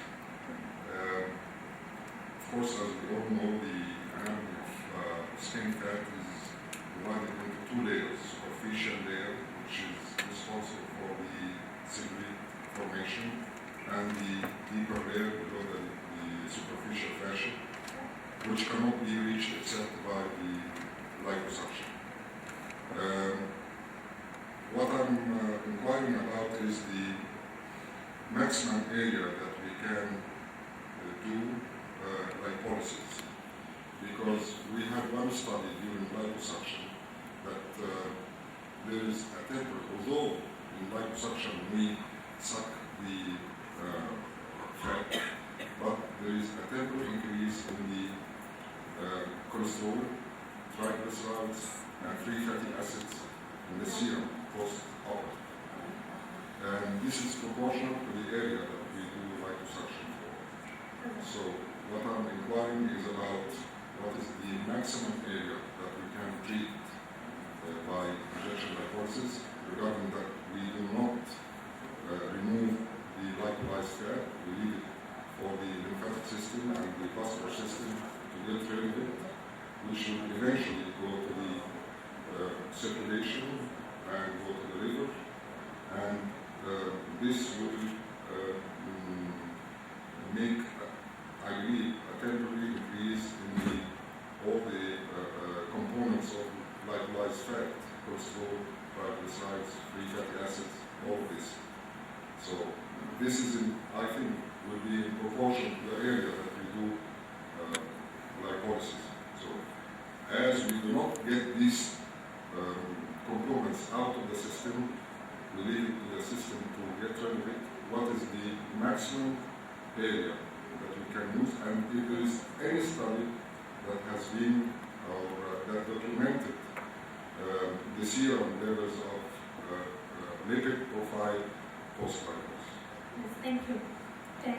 Of course, as we all know, the anatomy of skin fat is divided into two layers: superficial layer, which is responsible for the seborrheic formation, and the deeper layer below the superficial fascia, which cannot be reached except by the liposuction. What I'm inquiring about is the maximum area that we can do lipolysis, because we had one study during liposuction that there is a temporary, although in liposuction we suck the fat, but there is a temporary increase in the cholesterol, triglycerides, and free fatty acids in the serum post-op. And this is proportional to the area that we do liposuction for. So what I'm inquiring is about what is the maximum area that we can treat by injection lipolysis, regarding that we do not remove the lipolyzed fat, we leave it for the lymphatic system and the vascular system to get rid of it, which should eventually go to the circulation and go to the liver, and this will make, I believe, a temporary increase in all the components of lipolyzed fat, cholesterol, triglycerides, free fatty acids, all of this. So this is, I think, will be in proportion to the area that we do lipolysis. So as we do not get these components out of the system, we leave it to the system to get rid of it. What is the maximum area that we can use? And if there is any study that has been, or that documented the serum levels of lipid profile post-lipolysis. Yes, thank you.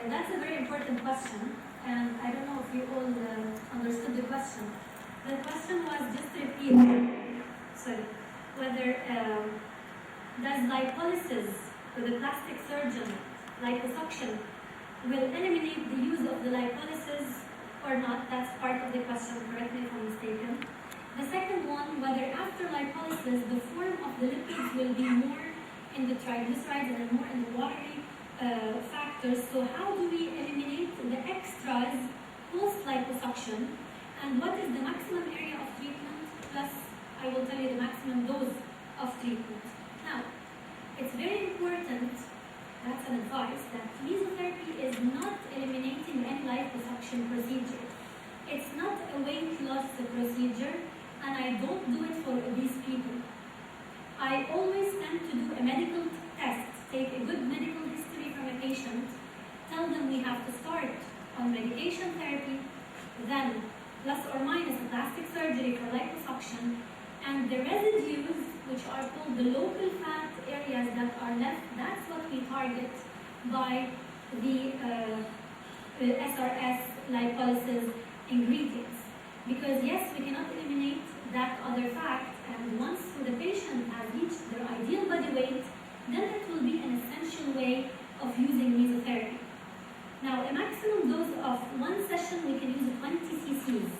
That's a very important question, and I don't know if you all understood the question. The question was, just to repeat, whether does lipolysis with a plastic surgeon, liposuction, will eliminate the use of the lipolysis or not? That's part of the question, correct me if I'm mistaken. The second one, whether after lipolysis the form of the lipids will be more in the triglycerides and more in the watery factors. So how do we eliminate the extras post-liposuction, and what is the maximum area of treatment, plus I will tell you the maximum dose of treatment. Now, it's very important, that's an advice, that mesotherapy is not eliminating any liposuction procedure. It's not a weight loss procedure, and I don't do it for obese people. I always tend to do a medical test take a good medical history from a patient, tell them we have to start on medication therapy, then plus or minus a plastic surgery for liposuction, and the residues, which are called the local fat areas that are left, that's what we target by the SRS lipolysis ingredients. Because yes, we cannot eliminate that other fact, and once the patient has reached their ideal body weight, then it will be an essential way of using mesotherapy. Now, a maximum dose of one session, we can use 20 cc's.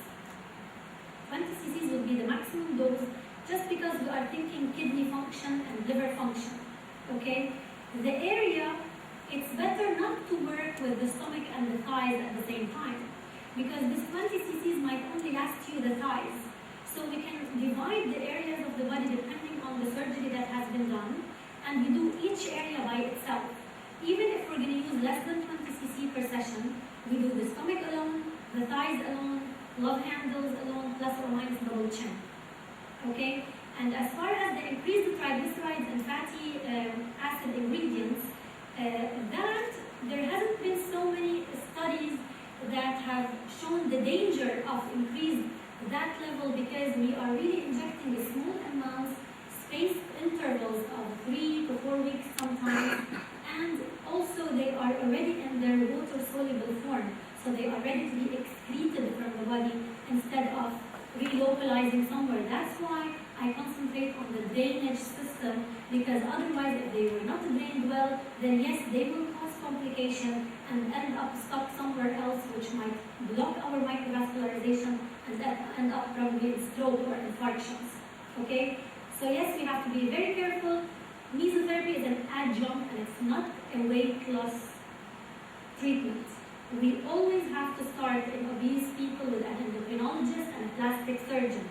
20 cc's will be the maximum dose, just because we are thinking kidney function and liver function, okay? The area, it's better not to work with the stomach and the thighs at the same time, because this 20 cc's might only last you the thighs. So we can divide the areas of the body depending on the surgery that has been done, and we do each area by itself. Even if we're going to use less than 20 cc per session, we do the stomach alone, the thighs alone, love handles alone, plus or minus double chin. Okay? And as far as the increased triglycerides and fatty acid ingredients, that there hasn't been so many studies that have shown the danger of increased that level, because we are really injecting a small amounts, spaced intervals of 3 to 4 weeks sometimes, and also they are already in their water-soluble form, so they are ready to be excreted from the body instead of relocalizing somewhere. That's why I concentrate on the drainage system, because otherwise if they were not drained well, then yes, they will cause complication and end up stuck somewhere else, which might block our microvascularization and end up probably in stroke or infarctions. Okay? So yes, we have to be very careful. Mesotherapy is an adjunct and it's not a weight loss treatment. We always have to start in obese people with an endocrinologist and a plastic surgeon.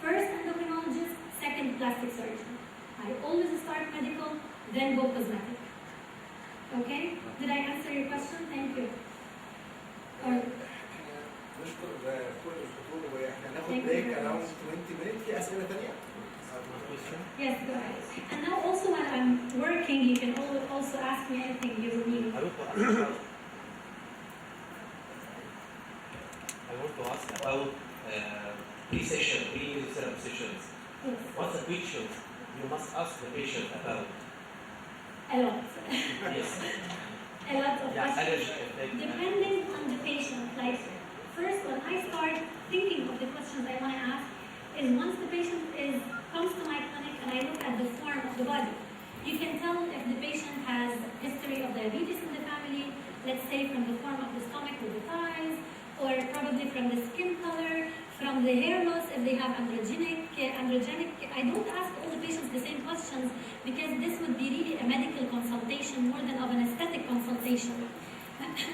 First endocrinologist, second plastic surgeon. I always start medical, then go cosmetic. Okay? Did I answer your question? Thank you. نشكر كل الحضور، واحنا هناخد بريك around 20 minutes. في اسئله ثانيه؟ Yes, go ahead. And now also when I'm working, you can also ask me anything you need. I want to ask about pre-session, pre-therapy sessions. Yes. What's the questions you must ask the patient about? A lot. Yes. A lot of Yeah, questions. allergy effect. Depending on the patient. Like, first, when I start thinking of the questions I want to ask, is once the patient comes to my clinic and I look at the form of the body, you can tell if the patient has history of diabetes in the family, let's say from the form of the stomach to the thighs, or probably from the skin color, from the hair loss, if they have androgenic. I don't ask all the patients the same questions, because this would be really a medical consultation more than of an aesthetic consultation.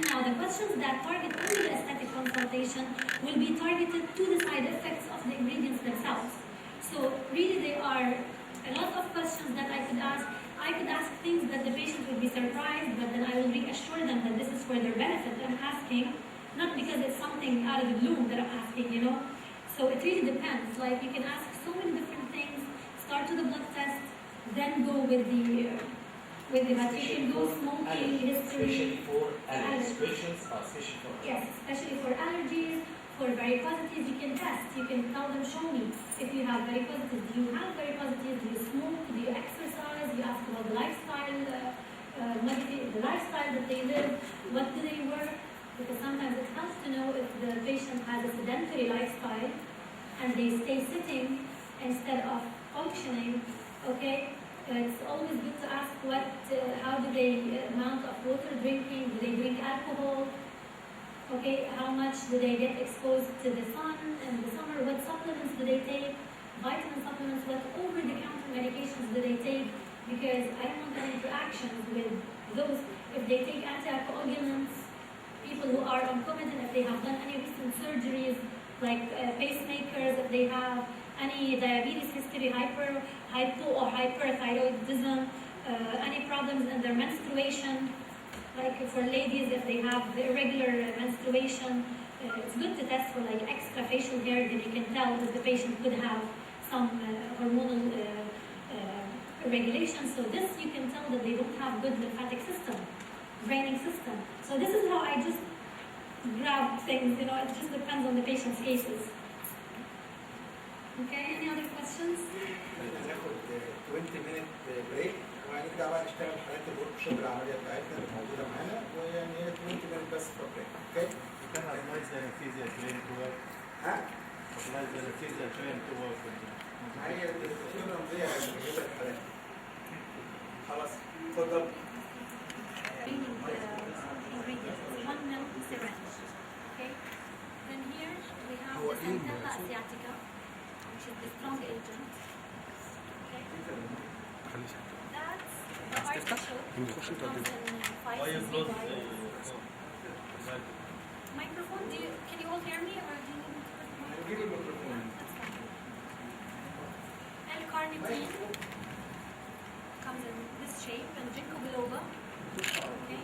Now, the questions that target only the aesthetic consultation will be targeted to the side effects of the ingredients themselves. So really there are a lot of questions that I could ask. I could ask things that the patient would be surprised, but then I will reassure them that this is for their benefit. I'm asking, not because it's something out of the blue that I'm asking, you know. So it really depends. Like, you can ask so many different things, start with the blood test, then go with the but you can go smoking, history. Especially for allergies. Questions are especially for allergies. Yes, especially for allergies, for varicosities, you can test. You can tell them, show me if you have varicosities. Do you have varicosities? Do you smoke? Do you exercise? You ask about the lifestyle, the lifestyle that they live. What do they work? Because sometimes it helps to know if the patient has a sedentary lifestyle and they stay sitting instead of functioning. Okay. It's always good to ask how do they amount of water drinking, do they drink alcohol, okay, how much do they get exposed to the sun in the summer, what supplements do they take, vitamin supplements, what over-the-counter medications do they take, because I don't want any interactions with those. If they take anticoagulants, people who are concomitant, if they have done any recent surgeries, like pacemakers, if they have any diabetes history, hypo or hyperthyroidism, any problems in their menstruation, like for ladies, if they have the irregular menstruation, it's good to test for like extra facial hair, then you can tell that the patient could have some hormonal regulation. So this you can tell that they don't have good lymphatic system, draining system. So this is how I just grab things, it just depends on the patient's cases. Okay, any other questions? هناخد 20 minute بريك وهنرجع بقى نشتغل حالات الورك شوب العمليه بتاعتنا اللي موجوده معانا ويعني هي 20 minute بس for break. اوكي؟ كان advise the anesthesia train to work. ها؟ Advise the anesthesia train to work. هي الدكتور رمزيه هتجيب الحالات. خلاص اتفضل. Ingredients, 1 ml syringe. Okay? Then here we have the Centella asiatica, which is the strong agent. Okay? That's the artichoke. Comes in 5 cc vials. Microphone, can you all hear me or do you need me to put the microphone? Give me the microphone. That's fine. L-carnitine comes in this shape and ginkgo biloba. Okay?